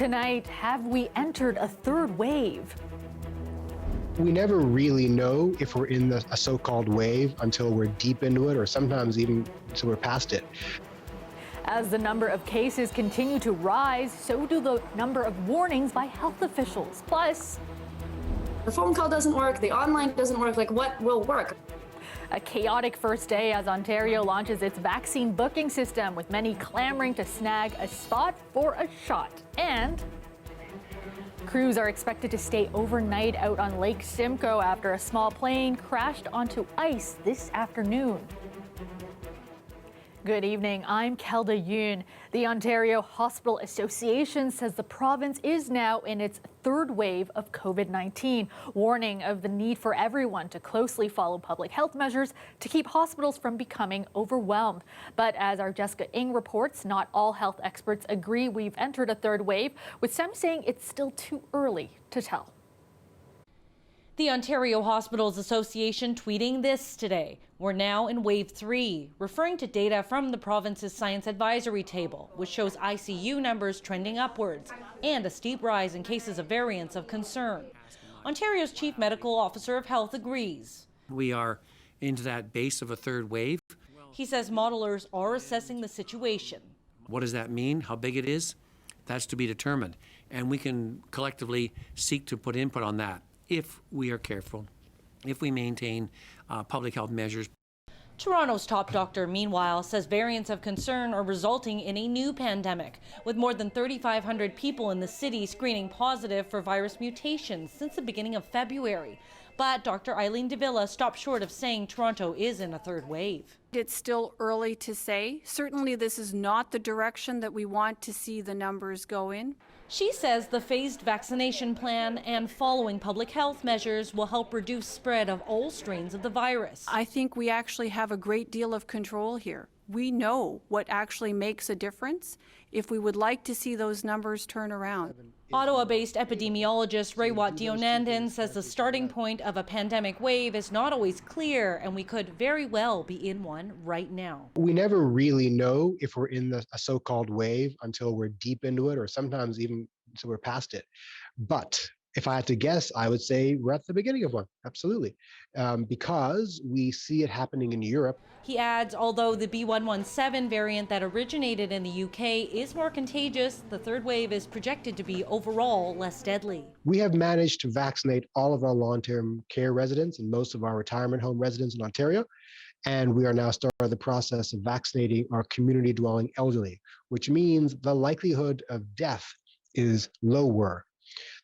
Tonight, have we entered a third wave? We never really know if we're in a so-called wave until we're deep into it, or sometimes even until we're past it. As the number of cases continue to rise, so do the number of warnings by health officials. Plus, the phone call doesn't work, the online doesn't work, like what will work? A chaotic first day as Ontario launches its vaccine booking system, with many clamoring to snag a spot for a shot. And crews are expected to stay overnight out on Lake Simcoe after a small plane crashed onto ice this afternoon. Good evening, I'm Kelda Yoon. The Ontario Hospital Association says the province is now in its third wave of COVID-19, warning of the need for everyone to closely follow public health measures to keep hospitals from becoming overwhelmed. But as our Jessica Ng reports, not all health experts agree we've entered a third wave, with some saying it's still too early to tell. The Ontario Hospitals Association tweeting this today. We're now in Wave 3, referring to data from the province's Science Advisory Table, which shows ICU numbers trending upwards and a steep rise in cases of variants of concern. Ontario's Chief Medical Officer of Health agrees. We are into that base of a third wave. He says modelers are assessing the situation. What does that mean? How big it is? That's to be determined. And we can collectively seek to put input on that, if we are careful, if we maintain public health measures. Toronto's top doctor, meanwhile, says variants of concern are resulting in a new pandemic, with more than 3,500 people in the city screening positive for virus mutations since the beginning of February. But Dr. Eileen de Villa stopped short of saying Toronto is in a third wave. It's still early to say. Certainly this is not the direction that we want to see the numbers go in. She says the phased vaccination plan and following public health measures will help reduce spread of all strains of the virus. I think we actually have a great deal of control here. We know what actually makes a difference if we would like to see those numbers turn around. Ottawa-based epidemiologist Raywat Deonandan says the starting point of a pandemic wave is not always clear, and we could very well be in one right now. We never really know if we're in a so-called wave until we're deep into it, or sometimes even until we're past it. But if I had to guess, I would say we're at the beginning of one, absolutely, because we see it happening in Europe. He adds, although the B.1.1.7 variant that originated in the UK is more contagious, the third wave is projected to be overall less deadly. We have managed to vaccinate all of our long-term care residents and most of our retirement home residents in Ontario, and we are now starting the process of vaccinating our community-dwelling elderly, which means the likelihood of death is lower.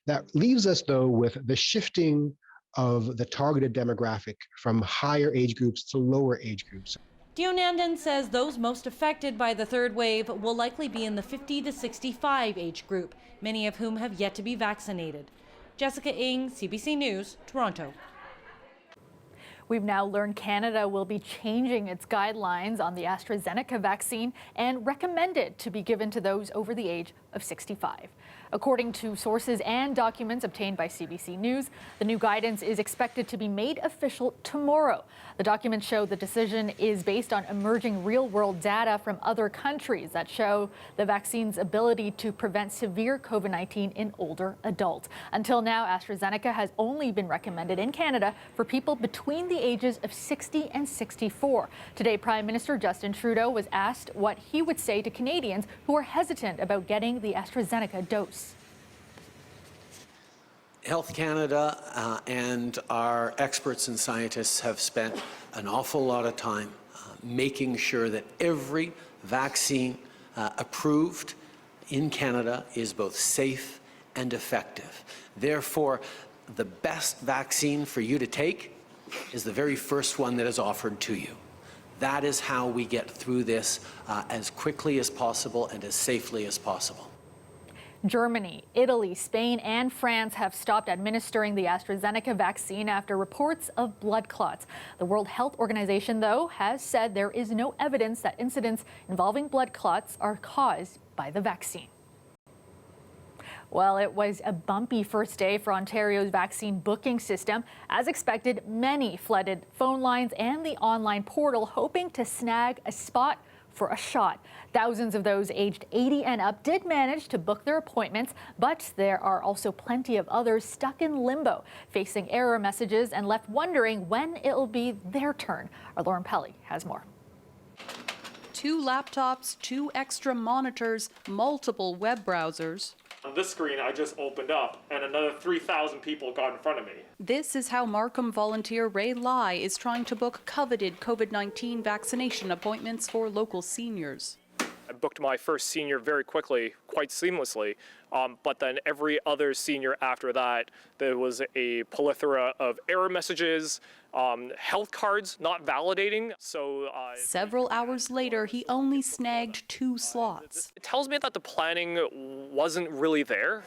That leaves us, though, with the shifting of the targeted demographic from higher age groups to lower age groups. Deonandan says those most affected by the third wave will likely be in the 50 to 65 age group, many of whom have yet to be vaccinated. Jessica Ng, CBC News, Toronto. We've now learned Canada will be changing its guidelines on the AstraZeneca vaccine and recommend it to be given to those over the age of 65. According to sources and documents obtained by CBC News, the new guidance is expected to be made official tomorrow. The documents show the decision is based on emerging real-world data from other countries that show the vaccine's ability to prevent severe COVID-19 in older adults. Until now, AstraZeneca has only been recommended in Canada for people between the ages of 60 and 64. Today, Prime Minister Justin Trudeau was asked what he would say to Canadians who are hesitant about getting the AstraZeneca dose. Health Canada and our experts and scientists have spent an awful lot of time making sure that every vaccine approved in Canada is both safe and effective. Therefore, the best vaccine for you to take is the very first one that is offered to you. That is how we get through this as quickly as possible and as safely as possible. Germany, Italy, Spain, and France have stopped administering the AstraZeneca vaccine after reports of blood clots. The World Health Organization, though, has said there is no evidence that incidents involving blood clots are caused by the vaccine. Well, it was a bumpy first day for Ontario's vaccine booking system. As expected, many flooded phone lines and the online portal hoping to snag a spot for a shot. Thousands of those aged 80 and up did manage to book their appointments, but there are also plenty of others stuck in limbo, facing error messages and left wondering when it'll be their turn. Our Lauren Pelly has more. 2 laptops, 2 extra monitors, multiple web browsers. On this screen I just opened up, and another 3,000 people got in front of me. This is how Markham volunteer Ray Lai is trying to book coveted COVID-19 vaccination appointments for local seniors. I booked my first senior very quickly, quite seamlessly, but then every other senior after that, there was a plethora of error messages, health cards not validating. So several hours later, he only snagged 2 slots. It tells me that the planning wasn't really there.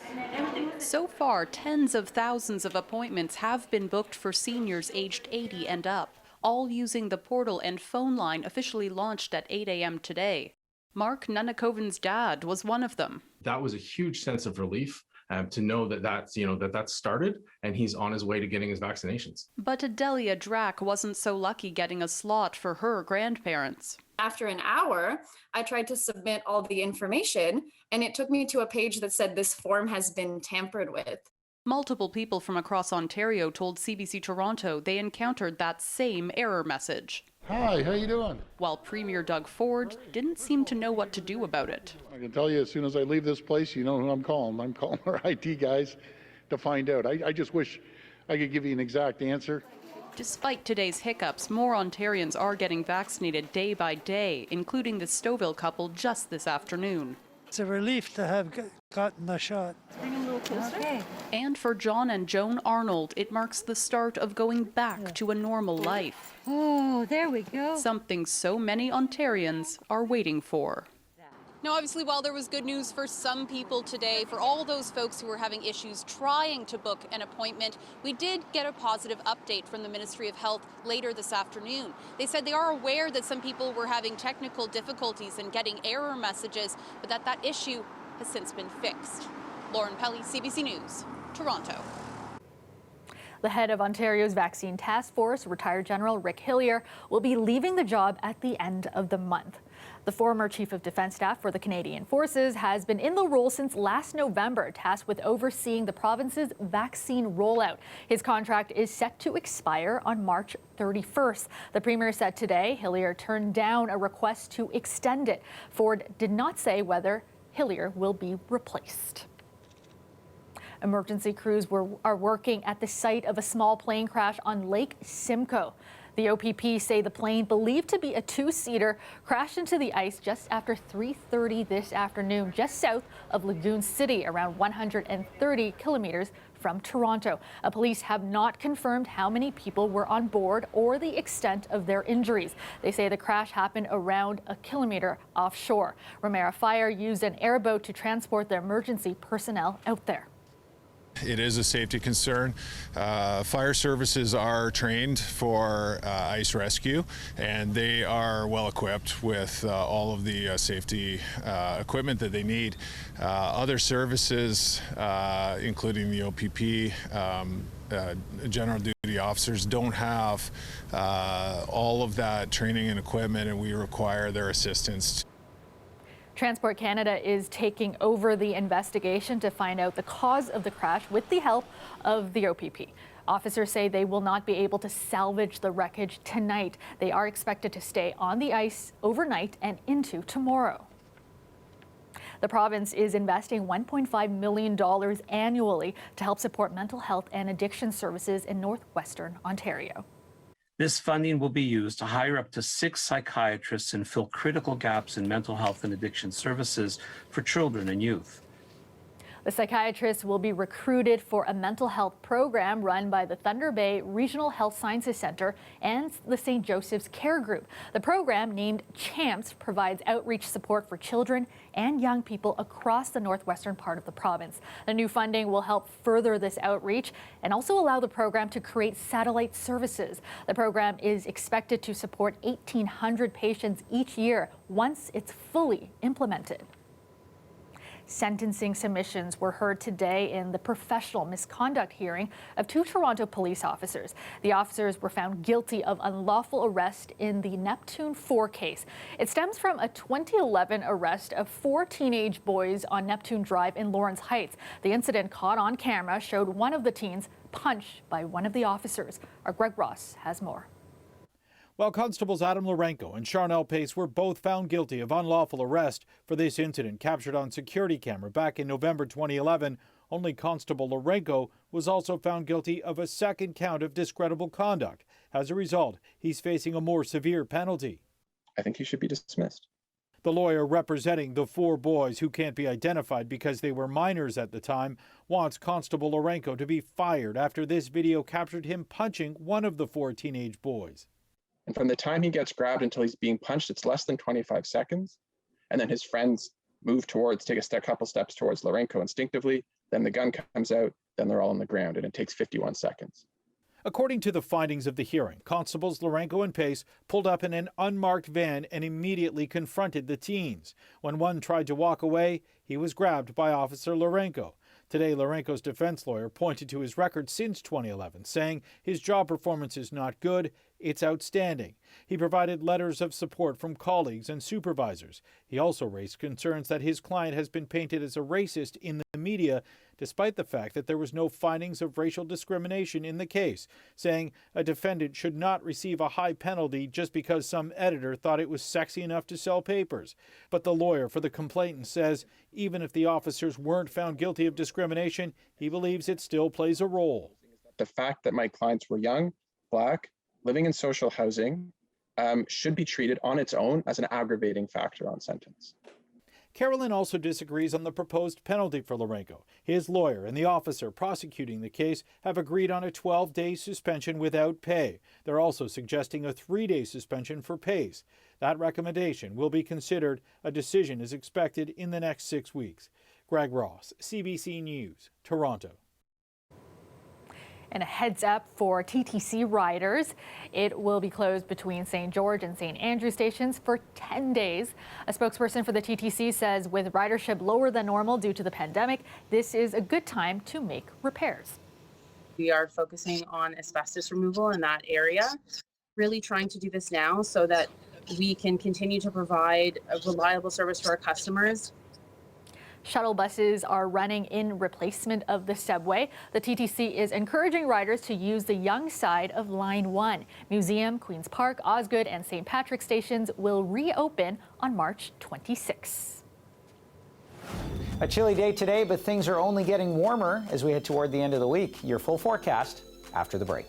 So far, tens of thousands of appointments have been booked for seniors aged 80 and up, all using the portal and phone line officially launched at 8 a.m. today. Mark Nunakoven's dad was one of them. That was a huge sense of relief to know that that's started and he's on his way to getting his vaccinations. But Adelia Drack wasn't so lucky getting a slot for her grandparents. After an hour, I tried to submit all the information, and it took me to a page that said this form has been tampered with. Multiple people from across Ontario told CBC Toronto they encountered that same error message. Hi, how you doing? While Premier Doug Ford didn't seem to know what to do about it. I can tell you as soon as I leave this place, you know who I'm calling. I'm calling our IT guys to find out. I just wish I could give you an exact answer. Despite today's hiccups, more Ontarians are getting vaccinated day by day, including the Stouffville couple just this afternoon. It's a relief to have gotten the shot. Bring a little closer. Okay. And for John and Joan Arnold, it marks the start of going back to a normal life. Oh, there we go. Something so many Ontarians are waiting for. Now, obviously, while there was good news for some people today, for all those folks who were having issues trying to book an appointment, we did get a positive update from the Ministry of Health later this afternoon. They said they are aware that some people were having technical difficulties in getting error messages, but that issue has since been fixed. Lauren Pelly, CBC News, Toronto. The head of Ontario's vaccine task force, retired General Rick Hillier, will be leaving the job at the end of the month. The former Chief of Defence Staff for the Canadian Forces has been in the role since last November, tasked with overseeing the province's vaccine rollout. His contract is set to expire on March 31st. The Premier said today Hillier turned down a request to extend it. Ford did not say whether Hillier will be replaced. Emergency crews are working at the site of a small plane crash on Lake Simcoe. The OPP say the plane, believed to be a 2-seater, crashed into the ice just after 3:30 this afternoon, just south of Lagoon City, around 130 kilometers from Toronto. Police have not confirmed how many people were on board or the extent of their injuries. They say the crash happened around a kilometer offshore. Ramera Fire used an airboat to transport the emergency personnel out there. It is a safety concern. Fire services are trained for ice rescue, and they are well equipped with all of the safety equipment that they need. Other services, including the OPP, general duty officers, don't have all of that training and equipment, and we require their assistance. Transport Canada is taking over the investigation to find out the cause of the crash with the help of the OPP. Officers say they will not be able to salvage the wreckage tonight. They are expected to stay on the ice overnight and into tomorrow. The province is investing $1.5 million annually to help support mental health and addiction services in northwestern Ontario. This funding will be used to hire up to 6 psychiatrists and fill critical gaps in mental health and addiction services for children and youth. The psychiatrists will be recruited for a mental health program run by the Thunder Bay Regional Health Sciences Centre and the St. Joseph's Care Group. The program, named CHAMPS, provides outreach support for children and young people across the northwestern part of the province. The new funding will help further this outreach and also allow the program to create satellite services. The program is expected to support 1,800 patients each year once it's fully implemented. Sentencing submissions were heard today in the professional misconduct hearing of 2 Toronto police officers. The officers were found guilty of unlawful arrest in the Neptune 4 case. It stems from a 2011 arrest of 4 teenage boys on Neptune Drive in Lawrence Heights. The incident caught on camera showed one of the teens punched by one of the officers. Our Greg Ross has more. While Constables Adam Lourenco and Charnel Pace were both found guilty of unlawful arrest for this incident captured on security camera back in November 2011, only Constable Lourenco was also found guilty of a second count of discreditable conduct. As a result, he's facing a more severe penalty. I think he should be dismissed. The lawyer representing the 4 boys who can't be identified because they were minors at the time wants Constable Lourenco to be fired after this video captured him punching one of the 4 teenage boys. And from the time he gets grabbed until he's being punched, it's less than 25 seconds. And then his friends move towards, take a couple steps towards Lourenco instinctively. Then the gun comes out, then they're all on the ground, and it takes 51 seconds. According to the findings of the hearing, Constables Lourenco and Pace pulled up in an unmarked van and immediately confronted the teens. When one tried to walk away, he was grabbed by Officer Lourenco. Today, Lourenco's defense lawyer pointed to his record since 2011, saying his job performance is not good, it's outstanding. He provided letters of support from colleagues and supervisors. He also raised concerns that his client has been painted as a racist in the media, despite the fact that there was no findings of racial discrimination in the case, saying a defendant should not receive a high penalty just because some editor thought it was sexy enough to sell papers. But the lawyer for the complainant says even if the officers weren't found guilty of discrimination, he believes it still plays a role. The fact that my clients were young, Black, living in social housing should be treated on its own as an aggravating factor on sentence. Carolyn also disagrees on the proposed penalty for Lourenco. His lawyer and the officer prosecuting the case have agreed on a 12-day suspension without pay. They're also suggesting a 3-day suspension for Pace. That recommendation will be considered. A decision is expected in the next 6 weeks. Greg Ross, CBC News, Toronto. And a heads up for TTC riders. It will be closed between St. George and St. Andrew stations for 10 days. A spokesperson for the TTC says with ridership lower than normal due to the pandemic, this is a good time to make repairs. We are focusing on asbestos removal in that area, really trying to do this now so that we can continue to provide a reliable service to our customers. Shuttle buses are running in replacement of the subway. The TTC is encouraging riders to use the young side of Line 1. Museum, Queen's Park, Osgoode and St. Patrick stations will reopen on March 26. A chilly day today, but things are only getting warmer as we head toward the end of the week. Your full forecast after the break.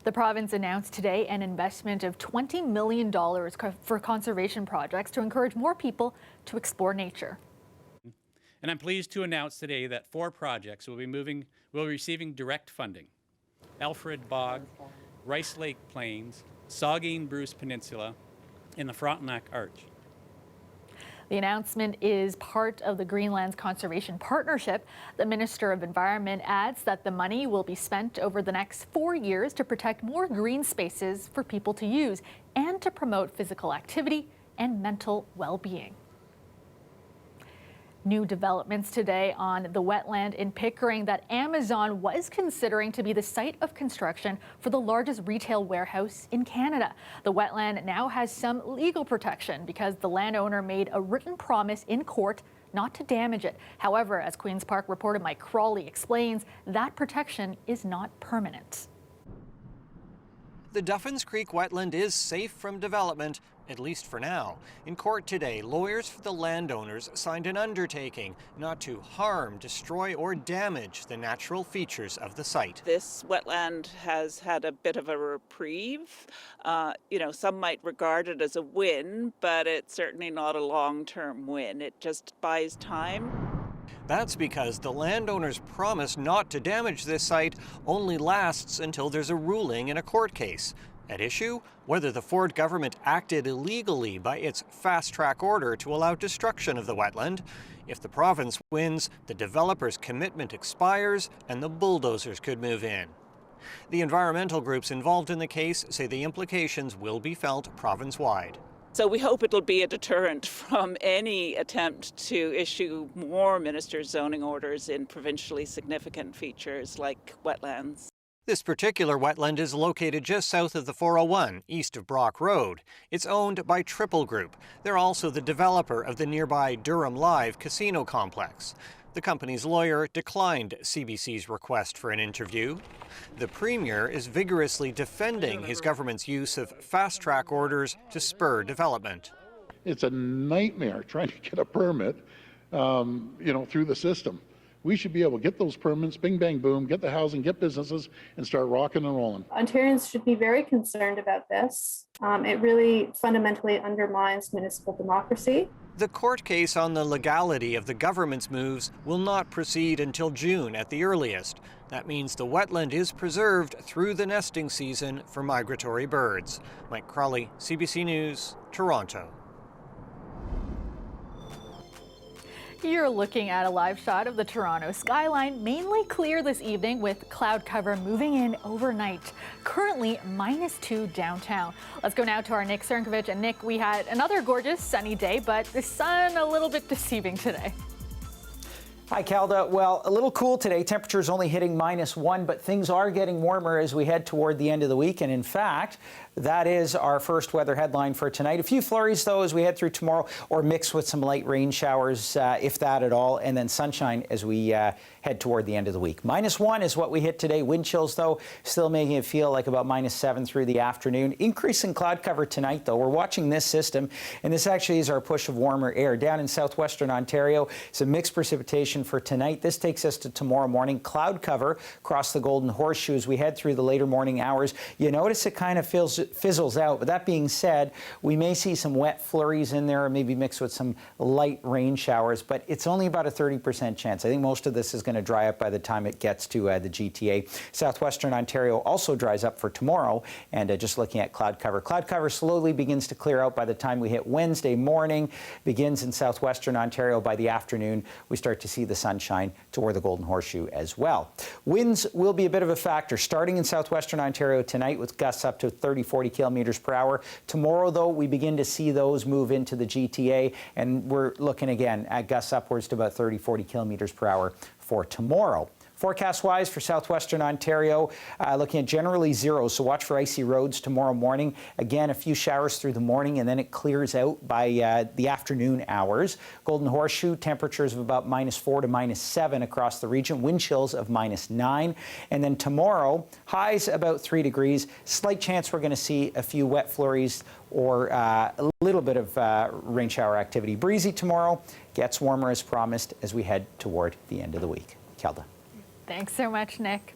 The province announced today an investment of $20 million for conservation projects to encourage more people to explore nature. And I'm pleased to announce today that 4 projects will be receiving direct funding: Alfred Bog, Rice Lake Plains, Saugeen Bruce Peninsula, and the Frontenac Arch. The announcement is part of the Greenlands Conservation Partnership. The Minister of Environment adds that the money will be spent over the next 4 years to protect more green spaces for people to use and to promote physical activity and mental well-being. New developments today on the wetland in Pickering that Amazon was considering to be the site of construction for the largest retail warehouse in Canada. The wetland now has some legal protection because the landowner made a written promise in court not to damage it. However, as Queen's Park reporter Mike Crawley explains, that protection is not permanent. The Duffins Creek wetland is safe from development, at least for now. In court today, lawyers for the landowners signed an undertaking not to harm, destroy, or damage the natural features of the site. This wetland has had a bit of a reprieve. Some might regard it as a win, but it's certainly not a long-term win. It just buys time. That's because the landowner's promise not to damage this site only lasts until there's a ruling in a court case. At issue, whether the Ford government acted illegally by its fast-track order to allow destruction of the wetland. If the province wins, the developer's commitment expires and the bulldozers could move in. The environmental groups involved in the case say the implications will be felt province-wide. So we hope it'll be a deterrent from any attempt to issue more minister's zoning orders in provincially significant features like wetlands. This particular wetland is located just south of the 401, east of Brock Road. It's owned by Triple Group. They're also the developer of the nearby Durham Live casino complex. The company's lawyer declined CBC's request for an interview. The Premier is vigorously defending his government's use of fast-track orders to spur development. It's a nightmare trying to get a permit, through the system. We should be able to get those permits, bing, bang, boom, get the housing, get businesses, and start rocking and rolling. Ontarians should be very concerned about this. It really fundamentally undermines municipal democracy. The court case on the legality of the government's moves will not proceed until June at the earliest. That means the wetland is preserved through the nesting season for migratory birds. Mike Crawley, CBC News, Toronto. You're looking at a live shot of the Toronto skyline, mainly clear this evening with cloud cover moving in overnight. Currently -2 downtown. Let's go now to our Nick Cernkovich. And Nick, we had another gorgeous sunny day, but the sun a little bit deceiving today. Hi, Kelda. Well, a little cool today. Temperatures only hitting -1, but things are getting warmer as we head toward the end of the week. And in fact, that is our first weather headline for tonight. A few flurries, though, as we head through tomorrow, or mixed with some light rain showers, if that at all, and then sunshine as we head toward the end of the week. -1 is what we hit today. Wind chills, though, still making it feel like about -7 through the afternoon. Increase in cloud cover tonight, though. We're watching this system, and this actually is our push of warmer air. Down in southwestern Ontario, some mixed precipitation for tonight. This takes us to tomorrow morning. Cloud cover across the Golden Horseshoe as we head through the later morning hours. You notice it kind of fizzles out. But that being said, we may see some wet flurries in there, maybe mixed with some light rain showers, but it's only about a 30% chance. I think most of this is going to dry up by the time it gets to the GTA. Southwestern Ontario also dries up for tomorrow, and just looking at cloud cover. Cloud cover slowly begins to clear out by the time we hit Wednesday morning, begins in southwestern Ontario. By the afternoon, we start to see the sunshine toward the Golden Horseshoe as well. Winds will be a bit of a factor, starting in southwestern Ontario tonight with gusts up to 30-40 kilometers per hour. Tomorrow, though, we begin to see those move into the GTA, and we're looking again at gusts upwards to about 30-40 kilometers per hour for tomorrow. Forecast-wise for southwestern Ontario, looking at generally zero, so watch for icy roads tomorrow morning. Again, a few showers through the morning, and then it clears out by the afternoon hours. Golden Horseshoe, temperatures of about -4 to -7 across the region. Wind chills of -9. And then tomorrow, highs about 3 degrees. Slight chance we're going to see a few wet flurries or a little bit of rain shower activity. Breezy tomorrow, gets warmer as promised as we head toward the end of the week. Kelda. Thanks so much, Nick.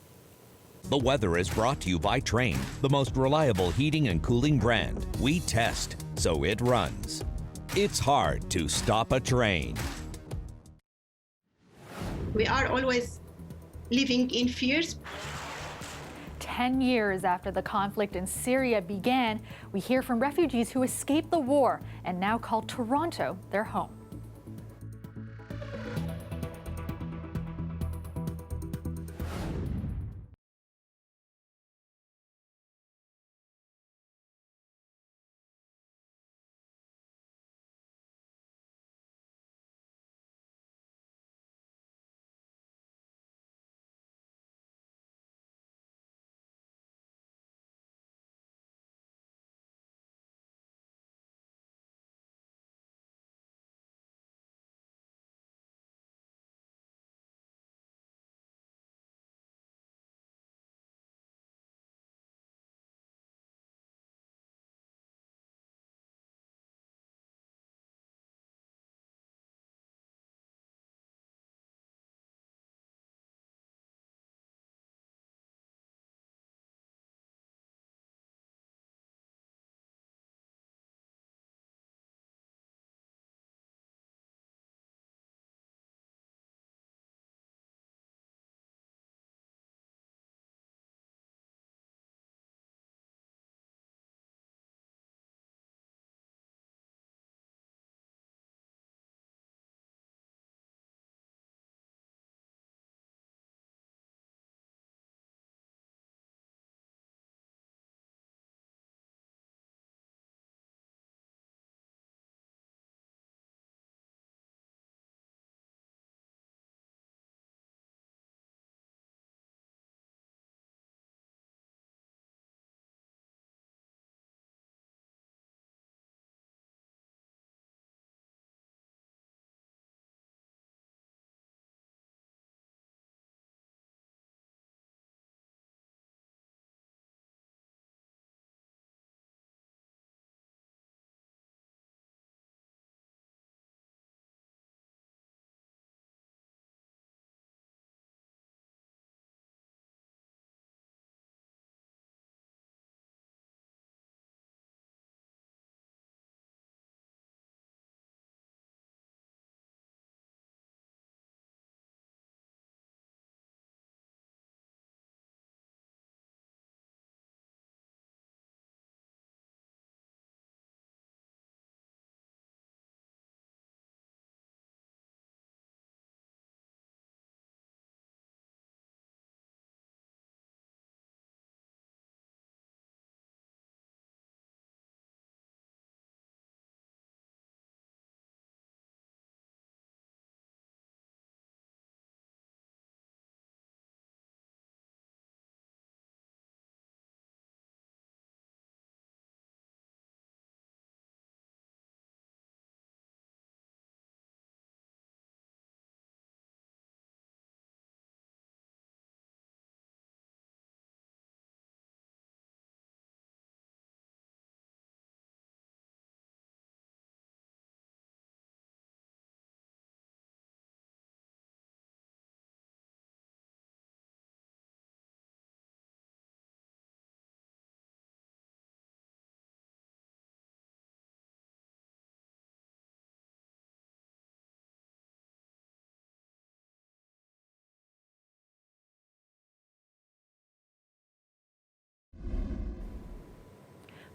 The weather is brought to you by Trane, the most reliable heating and cooling brand. We test, so it runs. It's hard to stop a train. We are always living in fears. 10 years after the conflict in Syria began, we hear from refugees who escaped the war and now call Toronto their home.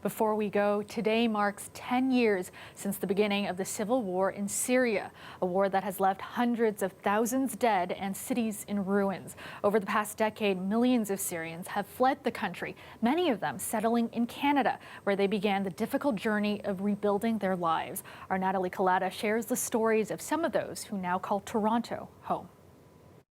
Before we go, today marks 10 years since the beginning of the civil war in Syria, a war that has left hundreds of thousands dead and cities in ruins. Over the past decade, millions of Syrians have fled the country, many of them settling in Canada, where they began the difficult journey of rebuilding their lives. Our Natalie Collada shares the stories of some of those who now call Toronto home.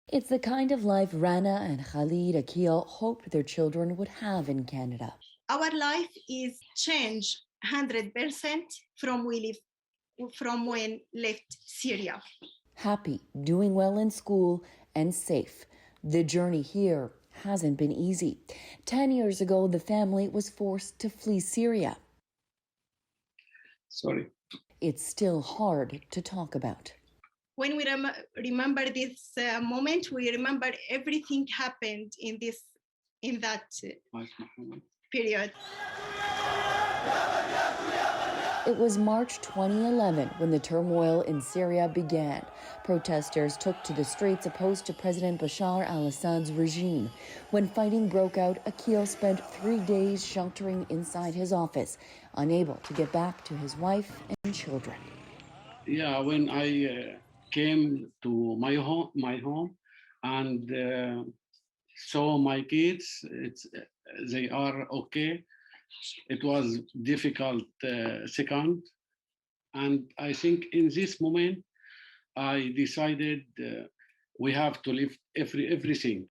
It's the kind of life Rana and Khalid Akil hoped their children would have in Canada. Our life is changed 100% from when left Syria. Happy, doing well in school, and safe. The journey here hasn't been easy. 10 years ago, the family was forced to flee Syria. Sorry. It's still hard to talk about. When we remember this moment, we remember everything happened in in that period. It was March 2011 when the turmoil in Syria began. Protesters took to the streets opposed to President Bashar al-Assad's regime. When fighting broke out, Akil spent 3 days sheltering inside his office, unable to get back to his wife and children. Yeah, when I came to my home and saw my kids, they are okay. It was difficult second, and I think in this moment I decided we have to leave everything.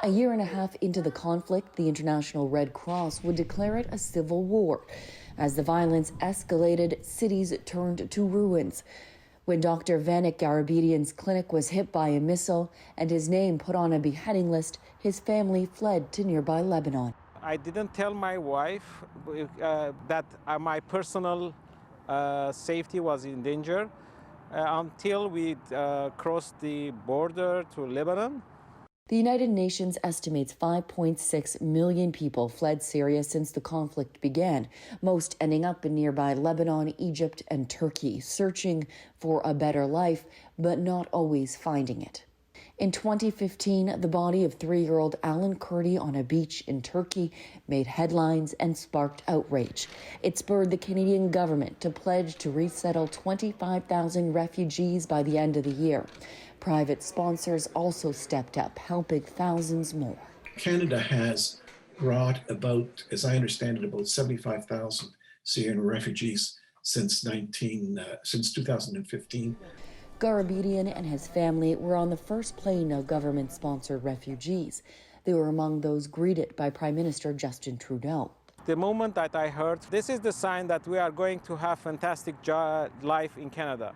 A year and a half into the conflict, the International Red Cross would declare it a civil war. As the violence escalated, cities turned to ruins. When Dr. Vanik Garabedian's clinic was hit by a missile and his name put on a beheading list, his family fled to nearby Lebanon. I didn't tell my wife that my personal safety was in danger until we crossed the border to Lebanon. The United Nations estimates 5.6 million people fled Syria since the conflict began, most ending up in nearby Lebanon, Egypt, and Turkey, searching for a better life, but not always finding it. In 2015, the body of 3-year-old Alan Kurdi on a beach in Turkey made headlines and sparked outrage. It spurred the Canadian government to pledge to resettle 25,000 refugees by the end of the year. Private sponsors also stepped up, helping thousands more. Canada has brought about, as I understand it, about 75,000 Syrian refugees since 2015. Garabedian and his family were on the first plane of government-sponsored refugees. They were among those greeted by Prime Minister Justin Trudeau. The moment that I heard, this is the sign that we are going to have fantastic life in Canada.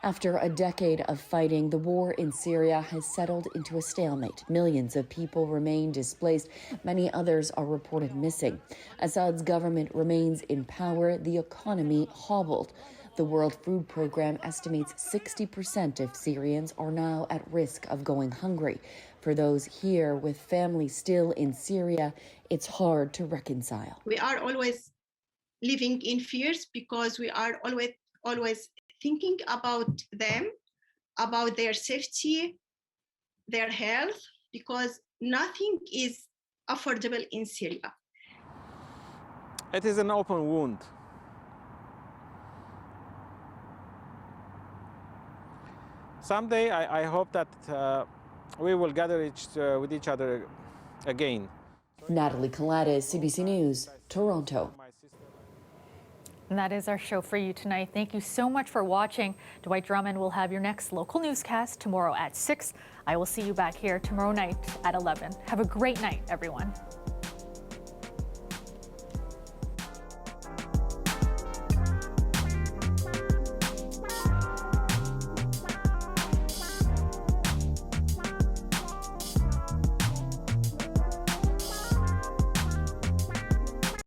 After a decade of fighting, the war in Syria has settled into a stalemate. Millions of people remain displaced. Many others are reported missing. Assad's government remains in power, the economy hobbled. The World Food Programme estimates 60% of Syrians are now at risk of going hungry. For those here with families still in Syria, it's hard to reconcile. We are always living in fears because we are always thinking about them, about their safety, their health, because nothing is affordable in Syria. It is an open wound. Someday, I hope that we will gather with each other again. Natalie Colades, CBC News, Toronto. And that is our show for you tonight. Thank you so much for watching. Dwight Drummond will have your next local newscast tomorrow at 6. I will see you back here tomorrow night at 11. Have a great night, everyone.